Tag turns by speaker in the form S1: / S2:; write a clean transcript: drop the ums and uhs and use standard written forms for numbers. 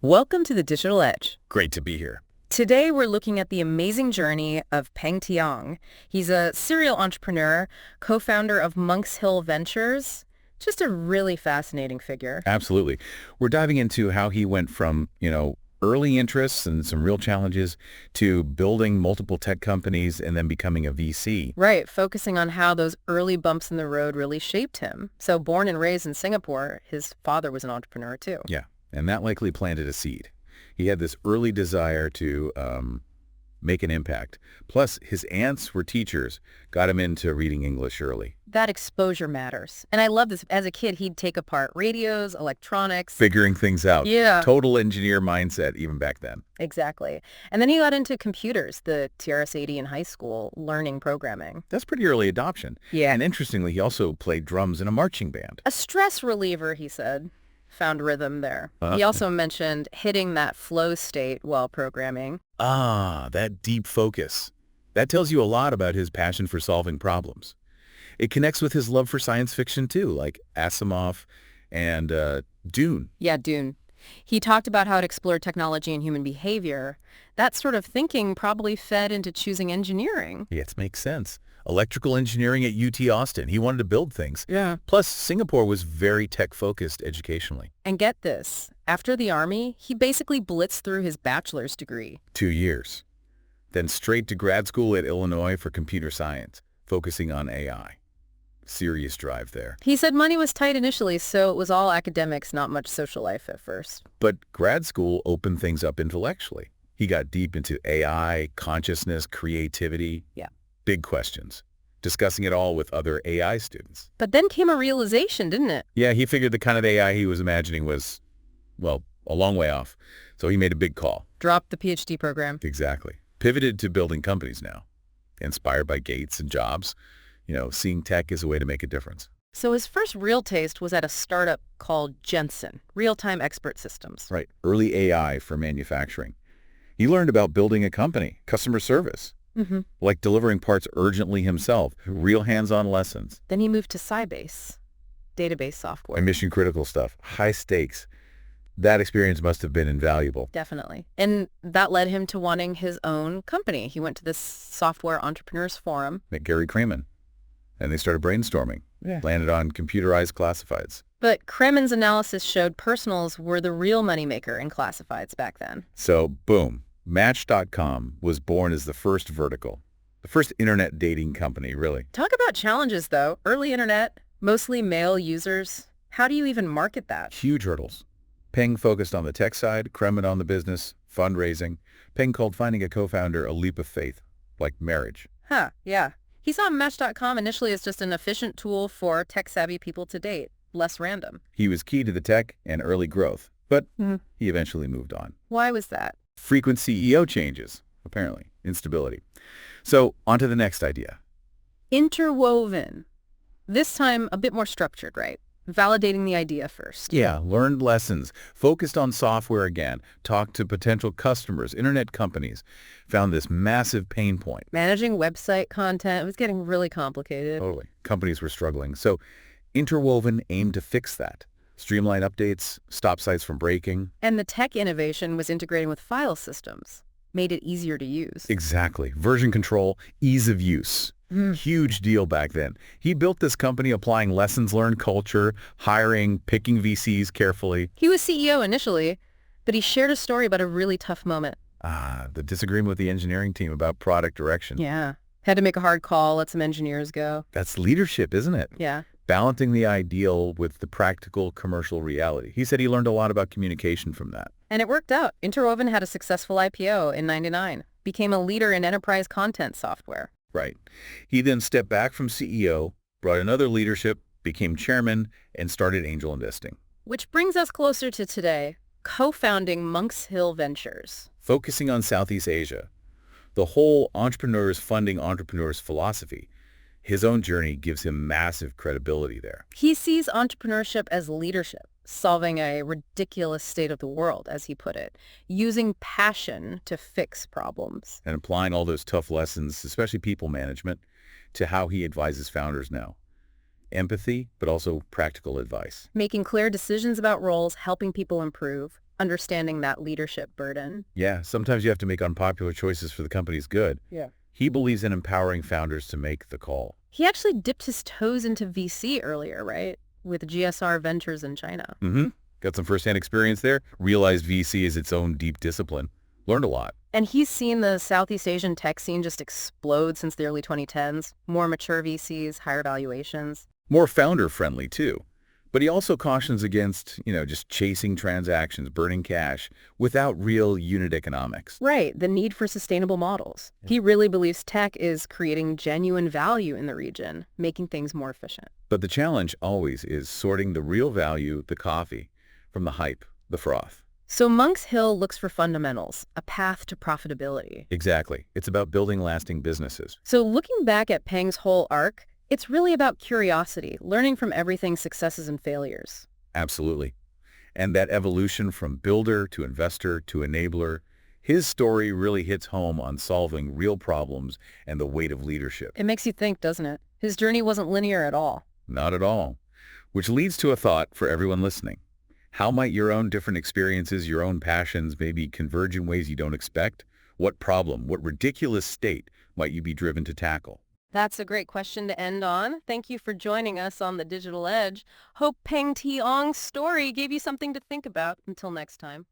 S1: Welcome to the Digital Edge.
S2: Great to be here.
S1: Today we're looking at the amazing journey of Peng T. He's a serial entrepreneur, co-founder of Monk's Hill Ventures. Just a really fascinating figure.
S2: Absolutely. We're diving into how he went from, early interests and some real challenges to building multiple tech companies and then becoming a VC.
S1: Right, focusing on how those early bumps in the road really shaped him. So born and raised in Singapore, his father was an entrepreneur too.
S2: Yeah, and that likely planted a seed. He had this early desire to make an impact. Plus, his aunts were teachers, got him into reading English early.
S1: That exposure matters. And I love this. As a kid, he'd take apart radios, electronics.
S2: Figuring things out.
S1: Yeah.
S2: Total engineer mindset even back then.
S1: Exactly. And then he got into computers, the TRS-80 in high school, learning programming.
S2: That's pretty early adoption.
S1: Yeah.
S2: And interestingly, he also played drums in a marching band.
S1: A stress reliever, he said. Found rhythm there. He also mentioned hitting that flow state while programming.
S2: That deep focus. That tells you a lot about his passion for solving problems. It connects with his love for science fiction too, like Asimov and Dune.
S1: Yeah, Dune. He talked about how it explored technology and human behavior. That sort of thinking probably fed into choosing engineering.
S2: Yeah, it makes sense. Electrical engineering at UT Austin. He wanted to build things.
S1: Yeah.
S2: Plus, Singapore was very tech-focused educationally.
S1: And get this, after the Army, he basically blitzed through his bachelor's degree.
S2: 2 years. Then straight to grad school at Illinois for computer science, focusing on AI. Serious drive there.
S1: He said money was tight initially, so it was all academics, not much social life at first.
S2: But grad school opened things up intellectually. He got deep into AI, consciousness, creativity.
S1: Yeah.
S2: Big questions. Discussing it all with other AI students.
S1: But then came a realization, didn't it?
S2: Yeah, he figured the kind of AI he was imagining was, well, a long way off. So he made a big call.
S1: Dropped the PhD program.
S2: Exactly. Pivoted to building companies now. Inspired by Gates and Jobs. Seeing tech as a way to make a difference.
S1: So his first real taste was at a startup called Jensen, Real-Time Expert Systems.
S2: Right. Early AI for manufacturing. He learned about building a company, customer service.
S1: Mm-hmm.
S2: Like delivering parts urgently himself, real hands-on lessons.
S1: Then he moved to Sybase, database software.
S2: And mission-critical stuff, high stakes. That experience must have been invaluable.
S1: Definitely. And that led him to wanting his own company. He went to this software entrepreneurs forum.
S2: Met Gary Kremen. And they started brainstorming. Yeah. Landed on computerized classifieds.
S1: But Kremen's analysis showed personals were the real moneymaker in classifieds back then.
S2: So, boom. Match.com was born as the first vertical. The first internet dating company, really.
S1: Talk about challenges, though. Early internet, mostly male users. How do you even market that?
S2: Huge hurdles. Peng focused on the tech side, Kremen on the business, fundraising. Peng called finding a co-founder a leap of faith, like marriage.
S1: Huh, yeah. He saw Match.com initially as just an efficient tool for tech-savvy people to date, less random.
S2: He was key to the tech and early growth, but he eventually moved on.
S1: Why was that?
S2: Frequent CEO changes, apparently, instability. So, on to the next idea.
S1: Interwoven. This time a bit more structured, right? Validating the idea first.
S2: Yeah, learned lessons, focused on software again, talked to potential customers, internet companies, found this massive pain point.
S1: Managing website content was getting really complicated.
S2: Totally. Companies were struggling. So Interwoven aimed to fix that. Streamline updates, stop sites from breaking.
S1: And the tech innovation was integrating with file systems, made it easier to use.
S2: Exactly. Version control, ease of use. Huge deal back then. He built this company applying lessons learned culture, hiring, picking VCs carefully.
S1: He was CEO initially, but he shared a story about a really tough moment.
S2: The disagreement with the engineering team about product direction.
S1: Yeah. Had to make a hard call, let some engineers go.
S2: That's leadership, isn't it?
S1: Yeah.
S2: Balancing the ideal with the practical commercial reality. He said he learned a lot about communication from that.
S1: And it worked out. Interwoven had a successful IPO in '99, became a leader in enterprise content software.
S2: Right. He then stepped back from CEO, brought in other leadership, became chairman, and started angel investing.
S1: Which brings us closer to today, co-founding Monk's Hill Ventures.
S2: Focusing on Southeast Asia. The whole entrepreneurs funding entrepreneurs philosophy. His own journey gives him massive credibility there.
S1: He sees entrepreneurship as leadership, solving a ridiculous state of the world, as he put it, using passion to fix problems.
S2: And applying all those tough lessons, especially people management, to how he advises founders now. Empathy, but also practical advice.
S1: Making clear decisions about roles, helping people improve. understanding that leadership burden.
S2: Yeah, sometimes you have to make unpopular choices for the company's good.
S1: Yeah.
S2: He believes in empowering founders to make the call.
S1: He actually dipped his toes into VC earlier, right? With GSR Ventures in China.
S2: Mm-hmm. Got some firsthand experience there. Realized VC is its own deep discipline. Learned a lot.
S1: And he's seen the Southeast Asian tech scene just explode since the early 2010s. More mature VCs, higher valuations.
S2: More founder-friendly, too. But he also cautions against, just chasing transactions, burning cash, without real unit economics.
S1: Right, the need for sustainable models. He really believes tech is creating genuine value in the region, making things more efficient.
S2: But the challenge always is sorting the real value, the coffee, from the hype, the froth.
S1: So Monk's Hill looks for fundamentals, a path to profitability.
S2: Exactly. It's about building lasting businesses.
S1: So looking back at Peng's whole arc, it's really about curiosity, learning from everything's successes and failures.
S2: Absolutely. And that evolution from builder to investor to enabler, his story really hits home on solving real problems and the weight of leadership.
S1: It makes you think, doesn't it? His journey wasn't linear at all.
S2: Not at all. Which leads to a thought for everyone listening. How might your own different experiences, your own passions maybe converge in ways you don't expect? What problem, what ridiculous state might you be driven to tackle?
S1: That's a great question to end on. Thank you for joining us on The Digital Edge. Hope Peng T Ong's story gave you something to think about. Until next time.